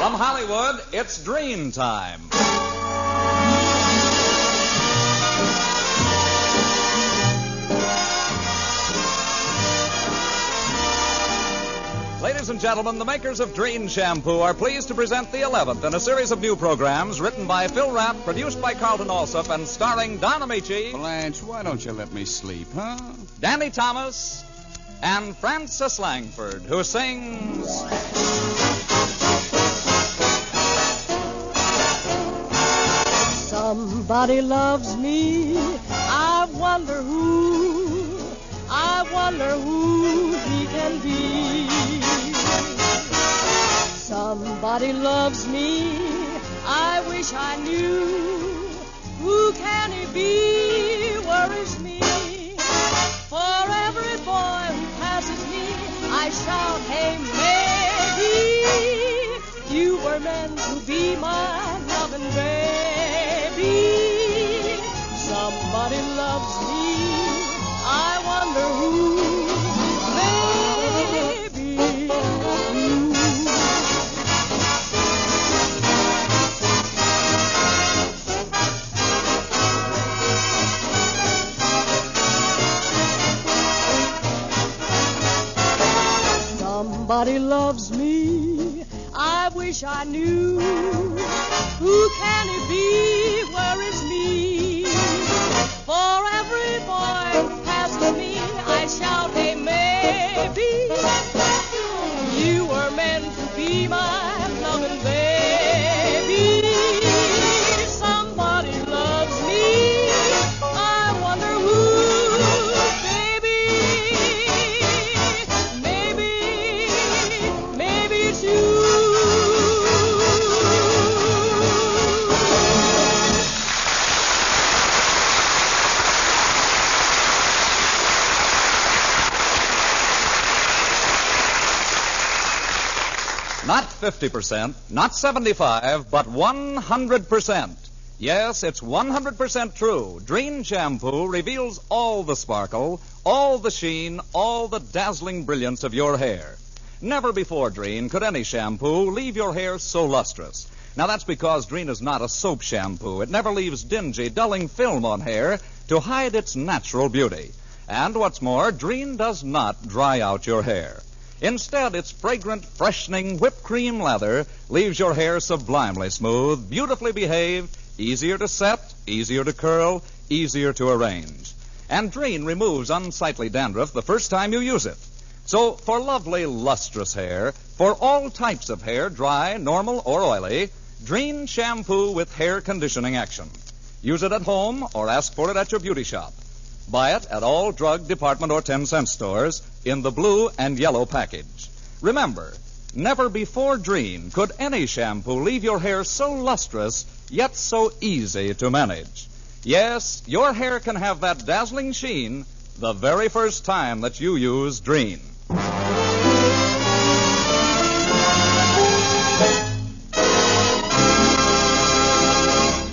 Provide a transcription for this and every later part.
From Hollywood, it's Dream Time. Ladies and gentlemen, the makers of Dream Shampoo are pleased to present the 11th in a series of new programs written by Phil Rapp, produced by Carlton Alsop, and starring Don Ameche, Blanche, why don't you let me sleep, huh? Danny Thomas, and Frances Langford, who sings... Somebody loves me, I wonder who he can be. Somebody loves me, I wish I knew. Who can he be? Worries me. For every boy who passes me, I shout, hey, maybe you were meant to be my loving baby. Somebody loves me, I wonder who. Somebody loves me, I wish I knew. Who can he be? Worries me. For every boy who passes me, I shout, hey, maybe you were meant to be my loving baby. Somebody loves me, I wonder who. Not 50%, not 75%, but 100%. Yes, it's 100% true. Dream Shampoo reveals all the sparkle, all the sheen, all the dazzling brilliance of your hair. Never before, Dream, could any shampoo leave your hair so lustrous. Now, that's because Dream is not a soap shampoo. It never leaves dingy, dulling film on hair to hide its natural beauty. And what's more, Dream does not dry out your hair. Instead, its fragrant, freshening whipped cream lather leaves your hair sublimely smooth, beautifully behaved, easier to set, easier to curl, easier to arrange. And Dream removes unsightly dandruff the first time you use it. So, for lovely, lustrous hair, for all types of hair, dry, normal, or oily, Dream Shampoo with hair conditioning action. Use it at home or ask for it at your beauty shop. Buy it at all drug, department, or 10-cent stores in the blue and yellow package. Remember, never before Dream could any shampoo leave your hair so lustrous, yet so easy to manage. Yes, your hair can have that dazzling sheen the very first time that you use Dream.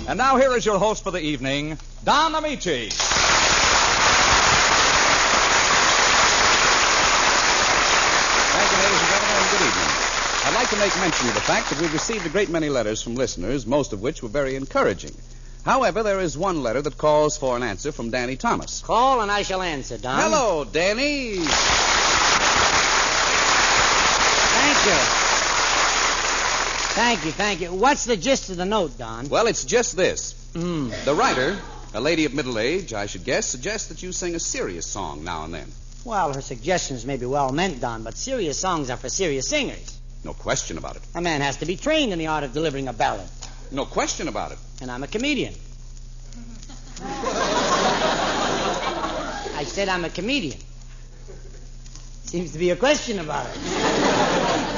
And now here is your host for the evening, Don Ameche. I'd like to make mention of the fact that we've received a great many letters from listeners, most of which were very encouraging. However, there is one letter that calls for an answer from Danny Thomas. Call and I shall answer, Don. Hello, Danny. Thank you. What's the gist of the note, Don? Well, it's just this. The writer, a lady of middle age, I should guess, suggests that you sing a serious song now and then. Well, her suggestions may be well meant, Don, but serious songs are for serious singers. No question about it. A man has to be trained in the art of delivering a ballad. No question about it. And I'm a comedian. I said I'm a comedian. Seems to be a question about it.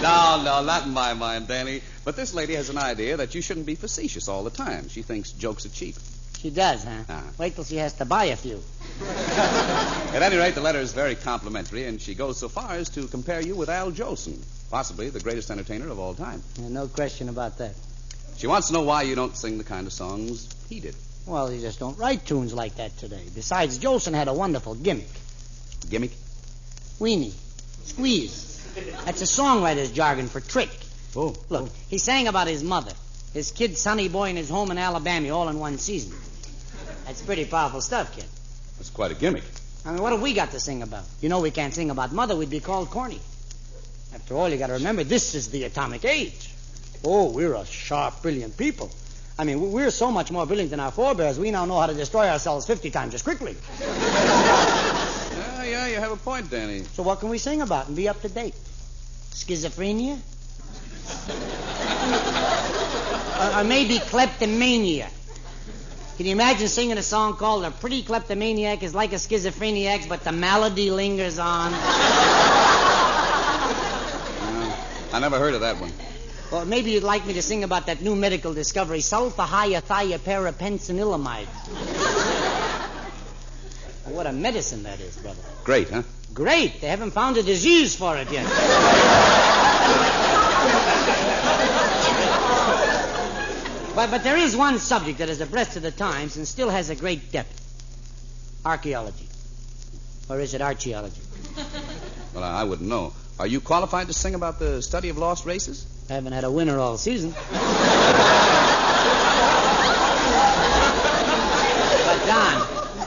No, not in my mind, Danny. But this lady has an idea that you shouldn't be facetious all the time. She thinks jokes are cheap. She does, huh? Wait till she has to buy a few. At any rate, the letter is very complimentary, and she goes so far as to compare you with Al Jolson, possibly the greatest entertainer of all time. No question about that. She wants to know why you don't sing the kind of songs he did. Well, you just don't write tunes like that today. Besides, Jolson had a wonderful gimmick. Gimmick? Weenie. Squeeze. That's a songwriter's jargon for trick. Oh. Look, he sang about his mother, his kid Sonny Boy, and his home in Alabama all in one season. That's pretty powerful stuff, kid. That's quite a gimmick. I mean, what have we got to sing about? You know we can't sing about mother. We'd be called corny. After all, you got to remember, this is the atomic age. Oh, we're a sharp, brilliant people. I mean, we're so much more brilliant than our forebears, we now know how to destroy ourselves 50 times as quickly. Yeah, you have a point, Danny. So what can we sing about and be up to date? Schizophrenia? Or maybe kleptomania. Can you imagine singing a song called A Pretty Kleptomaniac is Like a Schizophreniac, but the malady lingers on? I never heard of that one. Well, maybe you'd like me to sing about that new medical discovery, sulfa-thioparapenicillamide. What a medicine that is, brother. Great, huh? Great. They haven't found a disease for it yet. But there is one subject that is abreast of the times and still has a great depth. Archaeology. Or is it archaeology? Well, I wouldn't know. Are you qualified to sing about the study of lost races? I haven't had a winner all season. But,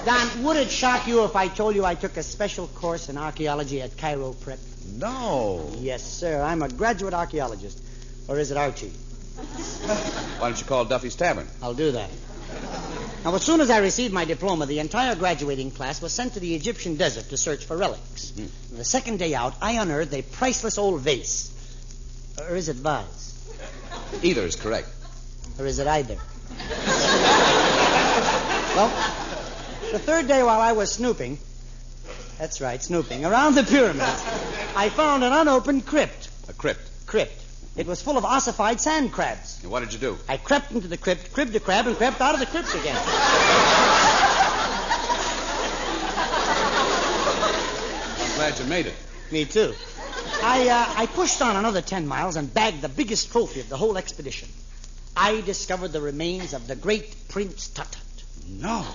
Don, would it shock you if I told you I took a special course in archaeology at Cairo Prep? No. Yes, sir. I'm a graduate archaeologist. Or is it Archie? Why don't you call Duffy's Tavern? I'll do that. Now, as soon as I received my diploma, the entire graduating class was sent to the Egyptian desert to search for relics. And the second day out, I unearthed a priceless old vase. Or is it vase? Either is correct. Or is it either? Well, the third day while I was snooping, that's right, snooping, around the pyramids, I found an unopened crypt. A crypt? Crypt. It was full of ossified sand crabs. And what did you do? I crept into the crypt, cribbed a crab, and crept out of the crypt again. I'm glad you made it. Me too. I pushed on another 10 miles and bagged the biggest trophy of the whole expedition. I discovered the remains of the great Prince Tut. No.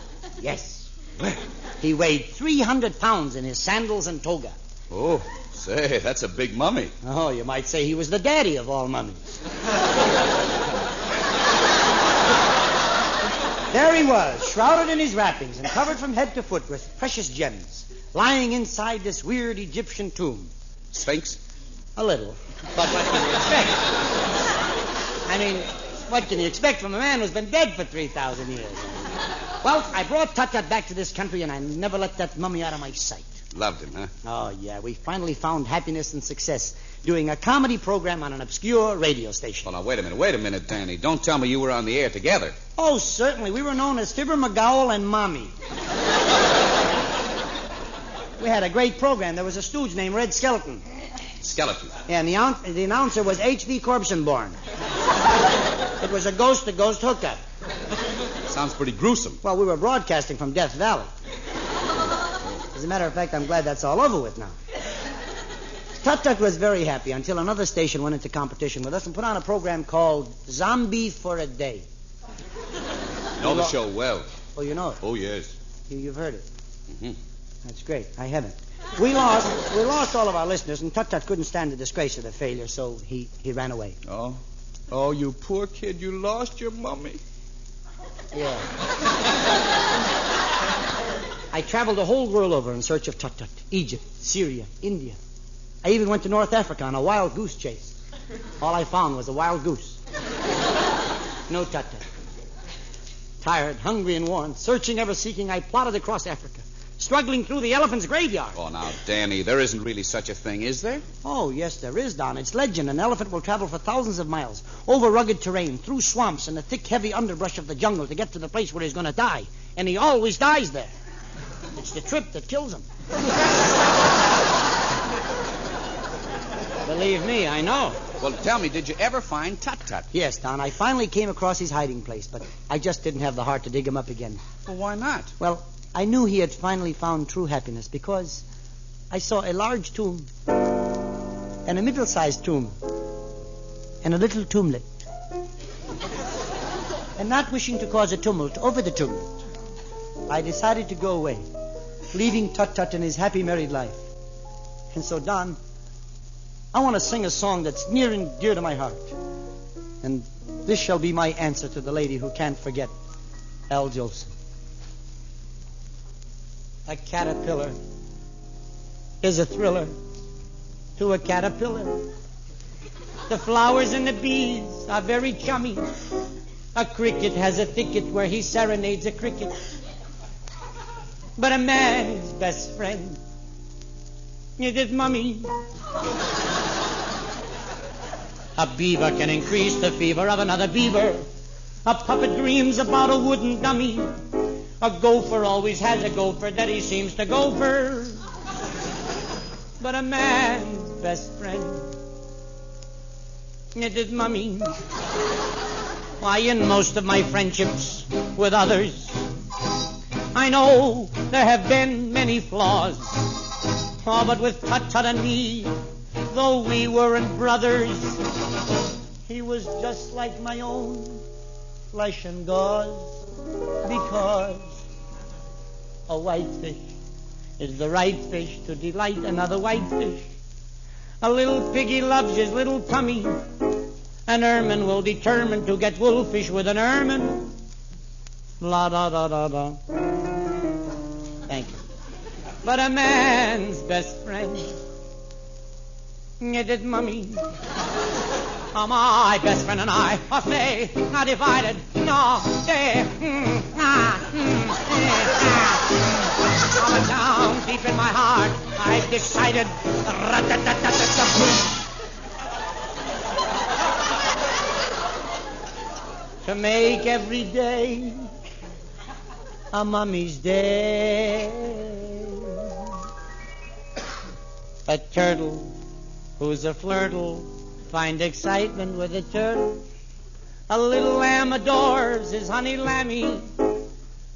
Yes. Where? He weighed 300 pounds in his sandals and toga. Oh, say, that's a big mummy. Oh, you might say he was the daddy of all mummies. There he was, shrouded in his wrappings and covered from head to foot with precious gems, lying inside this weird Egyptian tomb. Sphinx? A little. But what can you expect? I mean, what can you expect from a man who's been dead for 3,000 years? Well, I brought Tut-Tut back to this country, and I never let that mummy out of my sight. Loved him, huh? Oh, yeah. We finally found happiness and success doing a comedy program on an obscure radio station. Well, now, wait a minute, Danny. Don't tell me you were on the air together. Oh, certainly. We were known as Fibber McGowell and Mommy. We had a great program. There was a stooge named Red Skeleton. Skeleton? Yeah, and the announcer was H.V. Corbsenborn. It was a ghost-to-ghost hookup. Sounds pretty gruesome. Well, we were broadcasting from Death Valley. As a matter of fact, I'm glad that's all over with now. Tut-Tut was very happy until another station went into competition with us and put on a program called Zombie for a Day. Know the show well. Oh, you know it? Oh, yes. You've heard it? Mm-hmm. That's great. I haven't. We lost all of our listeners, and Tut-Tut couldn't stand the disgrace of the failure, so he ran away. Oh? Oh, you poor kid. You lost your mummy. Yeah. I traveled the whole world over in search of Tut-Tut. Egypt, Syria, India. I even went to North Africa on a wild goose chase. All I found was a wild goose. No Tut-Tut. Tired, hungry, and worn, searching, ever seeking, I plodded across Africa, struggling through the elephant's graveyard. Oh, now, Danny, there isn't really such a thing, is there? Oh, yes, there is, Don. It's legend. An elephant will travel for thousands of miles, over rugged terrain, through swamps and the thick, heavy underbrush of the jungle to get to the place where he's going to die. And he always dies there. It's the trip that kills him. Believe me, I know. Well, tell me, did you ever find Tut-Tut? Yes, Don. I finally came across his hiding place, but I just didn't have the heart to dig him up again. Well, why not? Well, I knew he had finally found true happiness because I saw a large tomb and a middle-sized tomb and a little tomblet. And not wishing to cause a tumult over the tumult, I decided to go away, leaving Tut-Tut in his happy married life. And so, Don, I want to sing a song that's near and dear to my heart. And this shall be my answer to the lady who can't forget Al Jolson. A caterpillar is a thriller to a caterpillar. The flowers and the bees are very chummy. A cricket has a thicket where he serenades a cricket. But a man's best friend is his mummy. A beaver can increase the fever of another beaver. A puppet dreams about a wooden dummy. A gopher always has a gopher that he seems to go for. But a man's best friend is his mummy. Why, in most of my friendships with others, I know there have been many flaws. Oh, but with Tut-Tut and me, though we weren't brothers, he was just like my own flesh and gauze. Because a whitefish is the right fish to delight another whitefish. A little piggy loves his little tummy. An ermine will determine to get wolfish with an ermine. La da da da da. Thank you. But a man's best friend is his mummy. My best friend and I are stay, not divided, no, stay. But down deep in my heart, I've decided to make every day a mummy's day. A turtle who's a flirtle find excitement with a turtle. A little lamb adores his honey lammy.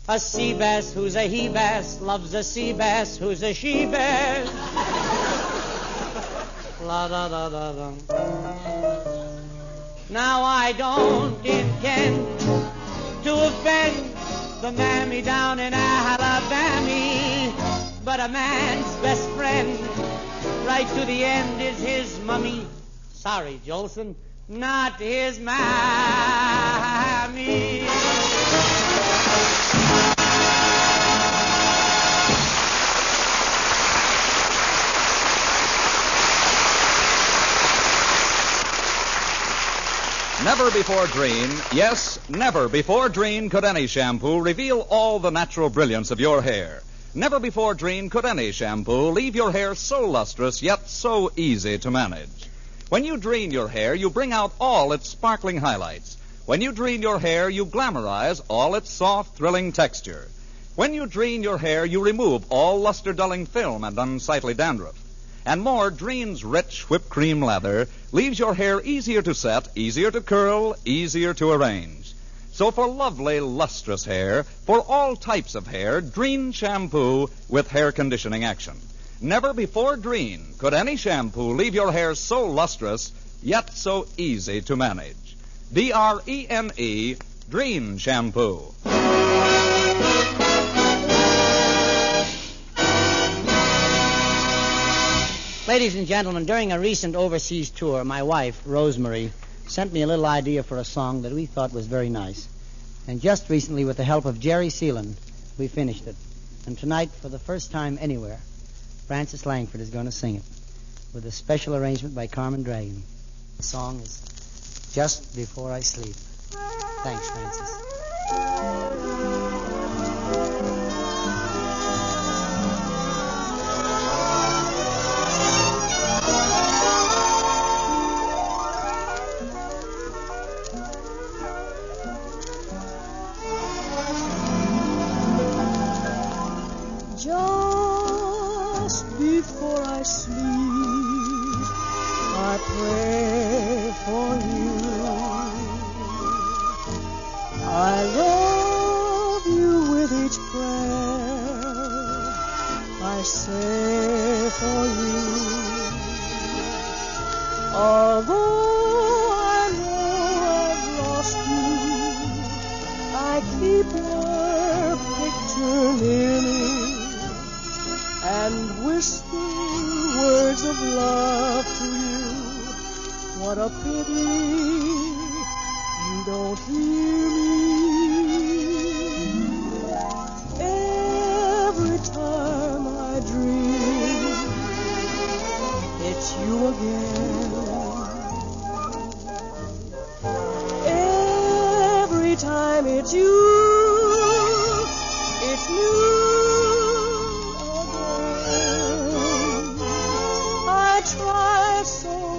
A sea bass who's a he bass loves a sea bass who's a she bass. La da da da da. Now I don't intend to offend the mammy down in Alabama, but a man's best friend right to the end is his mummy. Sorry, Jolson, not his mammy. Never before Dreen, yes, never before Dreen could any shampoo reveal all the natural brilliance of your hair. Never before Dreen could any shampoo leave your hair so lustrous yet so easy to manage. When you Dreen your hair, you bring out all its sparkling highlights. When you Dreen your hair, you glamorize all its soft, thrilling texture. When you Dreen your hair, you remove all luster-dulling film and unsightly dandruff. And more, Dreen's rich whipped cream lather leaves your hair easier to set, easier to curl, easier to arrange. So for lovely, lustrous hair, for all types of hair, Dreen shampoo with hair conditioning action. Never before Dreen could any shampoo leave your hair so lustrous, yet so easy to manage. D-R-E-N-E, Dreen shampoo. Ladies and gentlemen, during a recent overseas tour, my wife, Rosemary, sent me a little idea for a song that we thought was very nice. And just recently, with the help of Jerry Seelan, we finished it. And tonight, for the first time anywhere, Frances Langford is going to sing it with a special arrangement by Carmen Dragon. The song is Just Before I Sleep. Thanks, Frances. Just before I sleep, I pray for you. I love you with each prayer I say for you. Although I know I've lost you, I keep your picture near me and whisper words of love to you. What a pity you don't hear me. Every time I dream, it's you again. Every time it's you, it's new again. I try so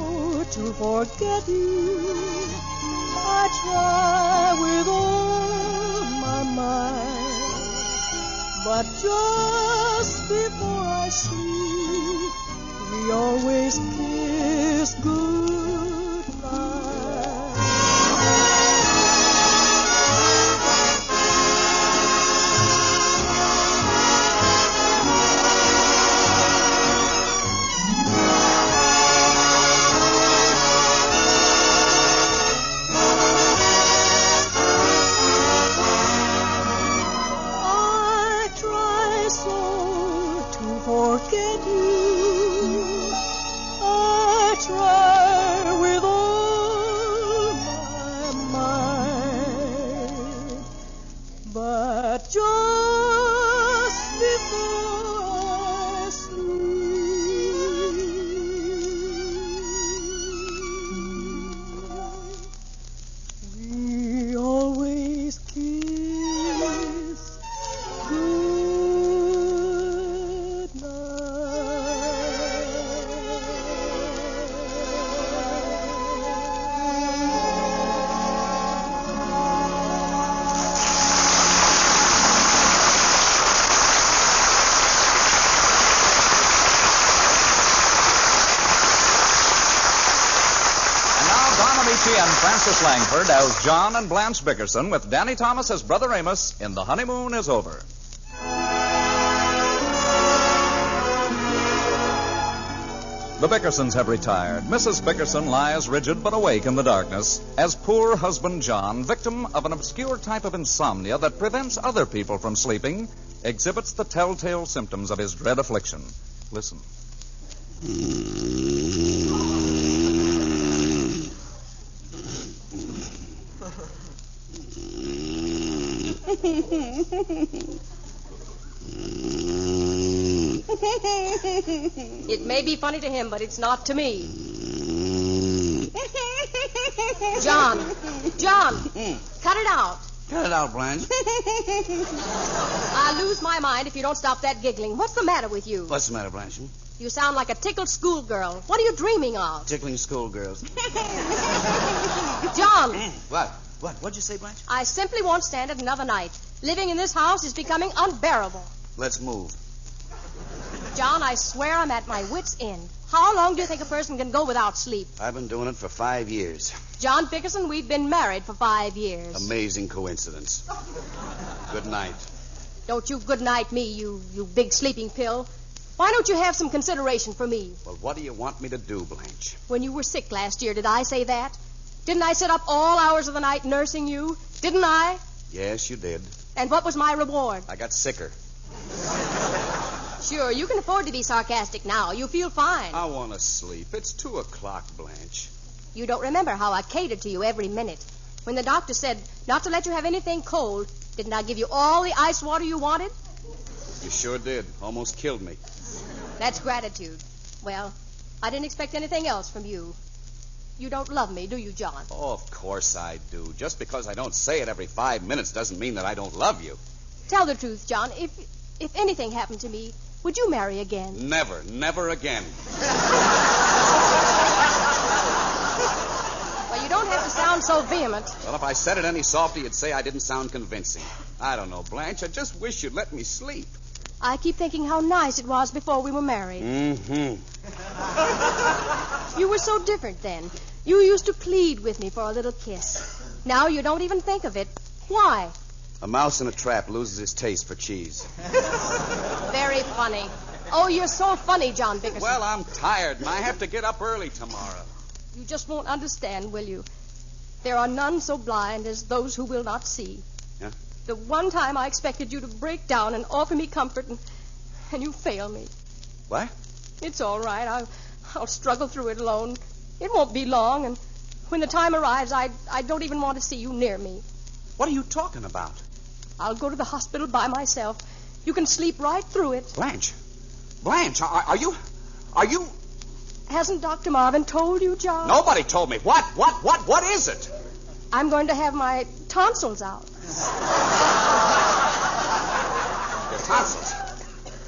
to forget you. I try with all my might, but just before I sleep, we always kiss goodnight. Forget you. I try with all my might, but just before I sleep, we always kiss And Frances Langford as John and Blanche Bickerson with Danny Thomas as Brother Amos in The Honeymoon is Over. The Bickersons have retired. Mrs. Bickerson lies rigid but awake in the darkness as poor husband John, victim of an obscure type of insomnia that prevents other people from sleeping, exhibits the telltale symptoms of his dread affliction. Listen. It may be funny to him, but it's not to me. John, cut it out. Cut it out, Blanche. I'll lose my mind if you don't stop that giggling. What's the matter with you? What's the matter, Blanche? You sound like a tickled schoolgirl. What are you dreaming of? Tickling schoolgirls. John. What? What'd you say, Blanche? I simply won't stand it another night. Living in this house is becoming unbearable. Let's move. John, I swear I'm at my wit's end. How long do you think a person can go without sleep? I've been doing it for 5 years. John Bickerson, we've been married for 5 years. Amazing coincidence. Good night. Don't you good night me, you big sleeping pill. Why don't you have some consideration for me? Well, what do you want me to do, Blanche? When you were sick last year, did I say that? Didn't I sit up all hours of the night nursing you? Didn't I? Yes, you did. And what was my reward? I got sicker. Sure, you can afford to be sarcastic now. You feel fine. I want to sleep. It's 2 o'clock, Blanche. You don't remember how I catered to you every minute. When the doctor said not to let you have anything cold, didn't I give you all the ice water you wanted? You sure did. Almost killed me. That's gratitude. Well, I didn't expect anything else from you. You don't love me, do you, John? Oh, of course I do. Just because I don't say it every 5 minutes doesn't mean that I don't love you. Tell the truth, John. If anything happened to me, would you marry again? Never again. Well, you don't have to sound so vehement. Well, if I said it any softer, you'd say I didn't sound convincing. I don't know, Blanche. I just wish you'd let me sleep. I keep thinking how nice it was before we were married. Mm-hmm. You were so different then. You used to plead with me for a little kiss. Now you don't even think of it. Why? A mouse in a trap loses his taste for cheese. Very funny. Oh, you're so funny, John Bickerson. Well, I'm tired, and I have to get up early tomorrow. You just won't understand, will you? There are none so blind as those who will not see. Yeah? The one time I expected you to break down and offer me comfort, and you fail me. What? It's all right. I'll struggle through it alone. It won't be long, and When the time arrives, I don't even want to see you near me. What are you talking about? I'll go to the hospital by myself. You can sleep right through it. Blanche, are you... Hasn't Dr. Marvin told you, John? Nobody told me. What is it? I'm going to have my tonsils out. Your tonsils?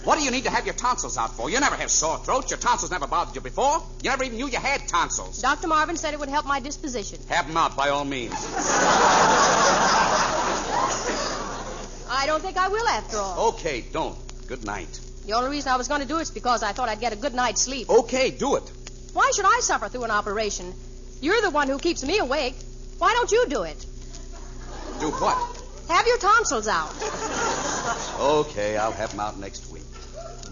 What do you need to have your tonsils out for? You never have sore throats. Your tonsils never bothered you before. You never even knew you had tonsils. Dr. Marvin said it would help my disposition. Have them out by all means. I don't think I will after all. Okay, don't. Good night. The only reason I was going to do it is because I thought I'd get a good night's sleep. Okay, do it. Why should I suffer through an operation? You're the one who keeps me awake. Why don't you do it? Do what? Have your tonsils out. Okay, I'll have them out next week.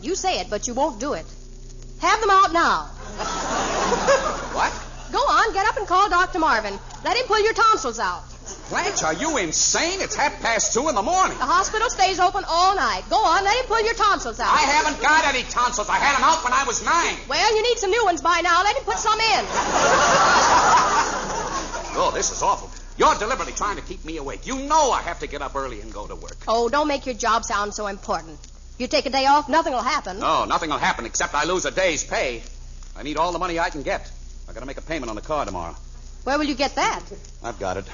You say it, but you won't do it. Have them out now. What? Go on, get up and call Dr. Marvin. Let him pull your tonsils out. Blanche, are you insane? It's 2:30 in the morning. The hospital stays open all night. Go on, let him pull your tonsils out. I haven't got any tonsils. I had them out when I was 9. Well, you need some new ones by now. Let him put some in. Oh, this is awful. You're deliberately trying to keep me awake. You know I have to get up early and go to work. Oh, don't make your job sound so important. If you take a day off, nothing will happen. No, nothing will happen except I lose a day's pay. I need all the money I can get. I got to make a payment on the car tomorrow. Where will you get that? I've got it.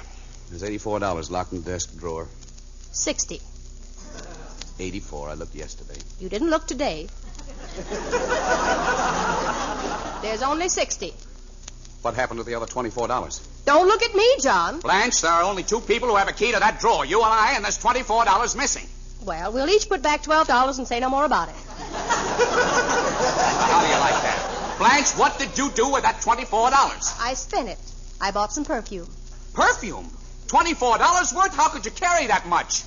There's $84 locked in the desk drawer. 60. 84. I looked yesterday. You didn't look today. There's only 60. What happened to the other $24? Don't look at me, John. Blanche, there are only 2 people who have a key to that drawer. You and I, and there's $24 missing. Well, we'll each put back $12 and say no more about it. How do you like that? Blanche, what did you do with that $24? I spent it. I bought some perfume. Perfume? $24 worth? How could you carry that much?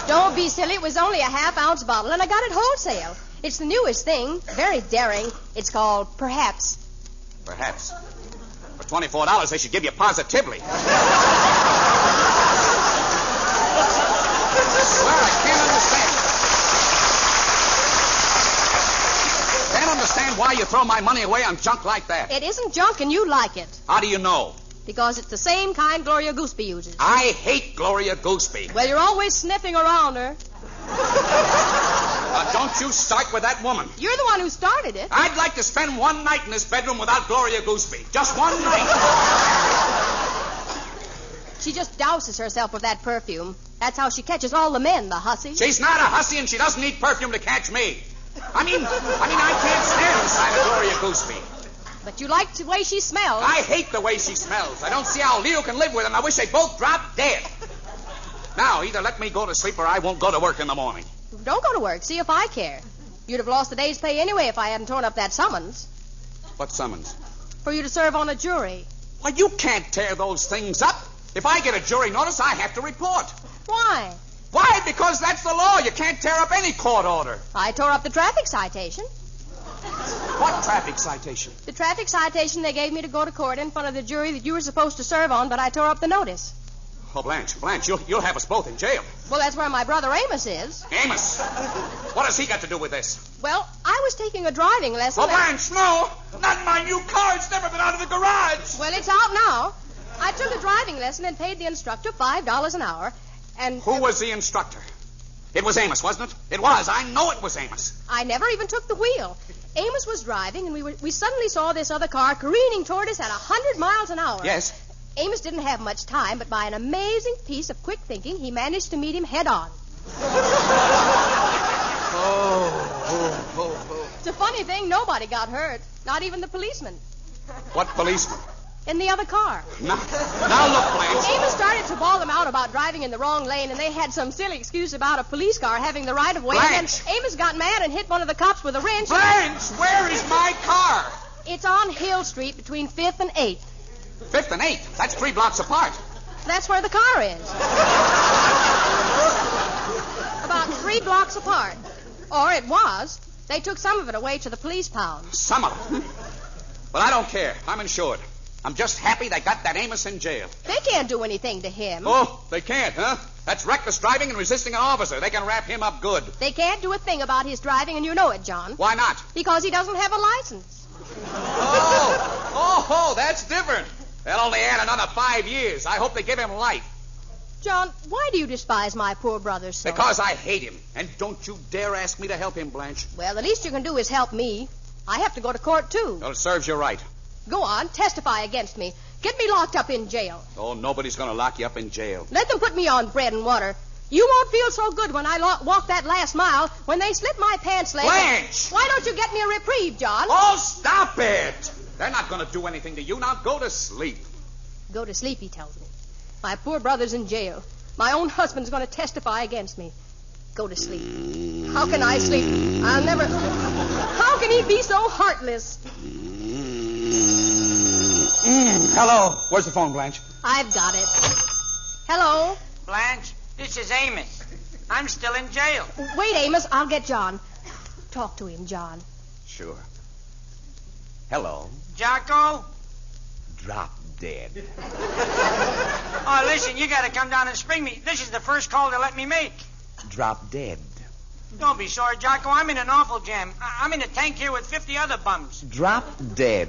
Don't be silly. It was only a half-ounce bottle, and I got it wholesale. It's the newest thing. Very daring. It's called Perhaps. Perhaps. For $24, they should give you Positively. I swear I can't understand why you throw my money away on junk like that. It isn't junk, and you like it. How do you know? Because it's the same kind Gloria Gooseby uses. I hate Gloria Gooseby. Well, you're always sniffing around her. Now, don't you start with that woman. You're the one who started it. I'd like to spend one night in this bedroom without Gloria Gooseby. Just one night. She just douses herself with that perfume. That's how she catches all the men, the hussy. She's not a hussy, and she doesn't need perfume to catch me. I mean, I can't stand the sight of Gloria Gooseby. But you like the way she smells. I hate the way she smells. I don't see how Leo can live with her, and I wish they both dropped dead. Now, either let me go to sleep or I won't go to work in the morning. Don't go to work. See if I care. You'd have lost a day's pay anyway if I hadn't torn up that summons. What summons? For you to serve on a jury. Why, you can't tear those things up. If I get a jury notice, I have to report. Why? Why? Because that's the law. You can't tear up any court order. I tore up the traffic citation. What traffic citation? The traffic citation they gave me to go to court in front of the jury that you were supposed to serve on, but I tore up the notice. Oh, Blanche, you'll have us both in jail. Well, that's where my brother Amos is. Amos? What has he got to do with this? Well, I was taking a driving lesson. Oh, Blanche, no! Not in my new car. It's never been out of the garage. Well, it's out now. I took a driving lesson and paid the instructor $5 an hour, and... Who was the instructor? It was Amos, wasn't it? It was. I know it was Amos. I never even took the wheel. Amos was driving, and we suddenly saw this other car careening toward us at 100 miles an hour. Yes. Amos didn't have much time, but by an amazing piece of quick thinking, he managed to meet him head on. It's a funny thing, nobody got hurt. Not even the policeman. What policeman? In the other car. Now look, Blanche. Amos started to bawl them out about driving in the wrong lane, and they had some silly excuse about a police car having the right of way. Blanche. And then Amos got mad and hit one of the cops with a wrench. Blanche, where is my car? It's on Hill Street between 5th and 8th. 5th and 8th? That's 3 blocks apart. That's where the car is. About 3 blocks apart. Or it was. They took some of it away to the police pound. Some of it? Well, I don't care. I'm insured. I'm just happy they got that Amos in jail. They can't do anything to him. Oh, they can't, huh? That's reckless driving and resisting an officer. They can wrap him up good. They can't do a thing about his driving, and you know it, John. Why not? Because he doesn't have a license. Oh, that's different. They'll only add another 5 years. I hope they give him life. John, why do you despise my poor brother so? Because I hate him. And don't you dare ask me to help him, Blanche. Well, the least you can do is help me. I have to go to court, too. Well, it serves you right. Go on, testify against me. Get me locked up in jail. Oh, nobody's going to lock you up in jail. Let them put me on bread and water. You won't feel so good when I walk that last mile when they slit my pants leg. Blanche! Why don't you get me a reprieve, John? Oh, stop it! They're not going to do anything to you. Now go to sleep. Go to sleep, he tells me. My poor brother's in jail. My own husband's going to testify against me. Go to sleep. How can I sleep? I'll never... How can he be so heartless? Hello. Where's the phone, Blanche? I've got it. Hello? Blanche, this is Amos. I'm still in jail. Wait, Amos. I'll get John. Talk to him, John. Sure. Hello. Jocko? Drop dead. Oh, listen, you got to come down and spring me. This is the first call they let me make. Drop dead. Don't be sorry, Jocko. I'm in an awful jam. I'm in a tank here with 50 other bums. Drop dead.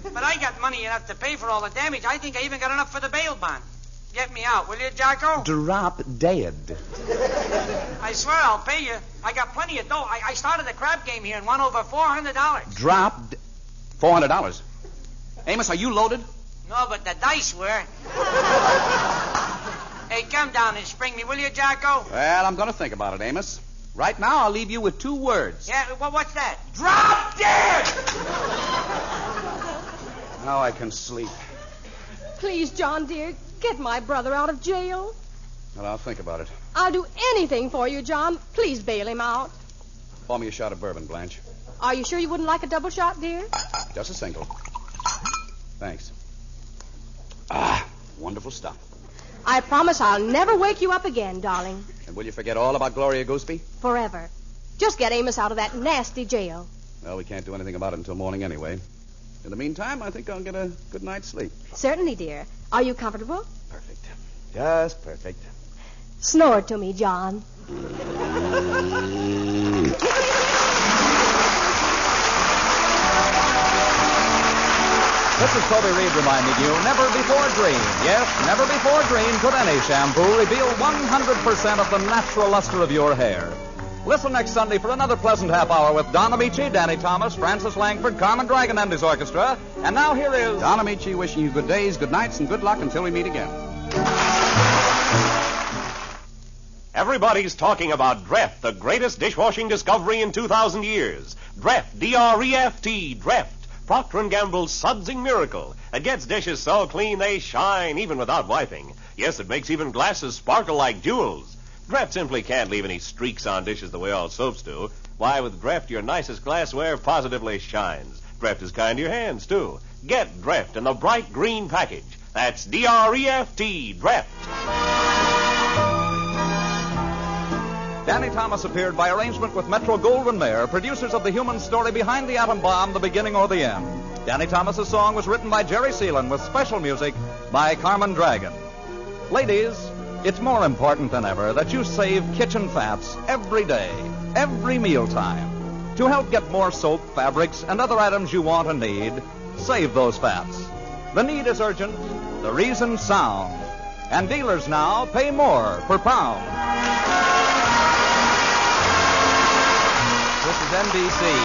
But I got money enough to pay for all the damage. I think I even got enough for the bail bond. Get me out, will you, Jocko? Drop dead. I swear I'll pay you. I got plenty of dough. I started the crab game here and won over $400. Drop $400. Amos, are you loaded? No, but the dice were. Hey, come down and spring me, will you, Jocko? Well, I'm going to think about it, Amos. Right now, I'll leave you with 2 words. Yeah, well, what's that? Drop dead! Now I can sleep. Please, John, dear, get my brother out of jail. Well, I'll think about it. I'll do anything for you, John. Please bail him out. Pour me a shot of bourbon, Blanche. Are you sure you wouldn't like a double shot, dear? Just a single. Thanks. Wonderful stuff. I promise I'll never wake you up again, darling. And will you forget all about Gloria Gooseby? Forever. Just get Amos out of that nasty jail. Well, we can't do anything about it until morning anyway. In the meantime, I think I'll get a good night's sleep. Certainly, dear. Are you comfortable? Perfect. Just perfect. Snore to me, John. This is Toby Reed reminding you, never before dream. Yes, never before dream could any shampoo reveal 100% of the natural luster of your hair. Listen next Sunday for another pleasant half hour with Don Ameche, Danny Thomas, Frances Langford, Carmen Dragon and his orchestra. And now here is... Don Ameche wishing you good days, good nights, and good luck until we meet again. Everybody's talking about Dreft, the greatest dishwashing discovery in 2,000 years. Dreft, D-R-E-F-T, Dreft. Procter & Gamble's sudsing miracle. It gets dishes so clean they shine even without wiping. Yes, it makes even glasses sparkle like jewels. Dreft simply can't leave any streaks on dishes the way all soaps do. Why, with Dreft, your nicest glassware positively shines. Dreft is kind to your hands, too. Get Dreft in the bright green package. That's D-R-E-F-T, Dreft. Danny Thomas appeared by arrangement with Metro-Goldwyn-Mayer, producers of the human story behind the atom bomb, the beginning or the end. Danny Thomas's song was written by Jerry Seelan with special music by Carmen Dragon. Ladies, it's more important than ever that you save kitchen fats every day, every mealtime. To help get more soap, fabrics, and other items you want and need, save those fats. The need is urgent, the reason sound. And dealers now pay more per pound. This is NBC.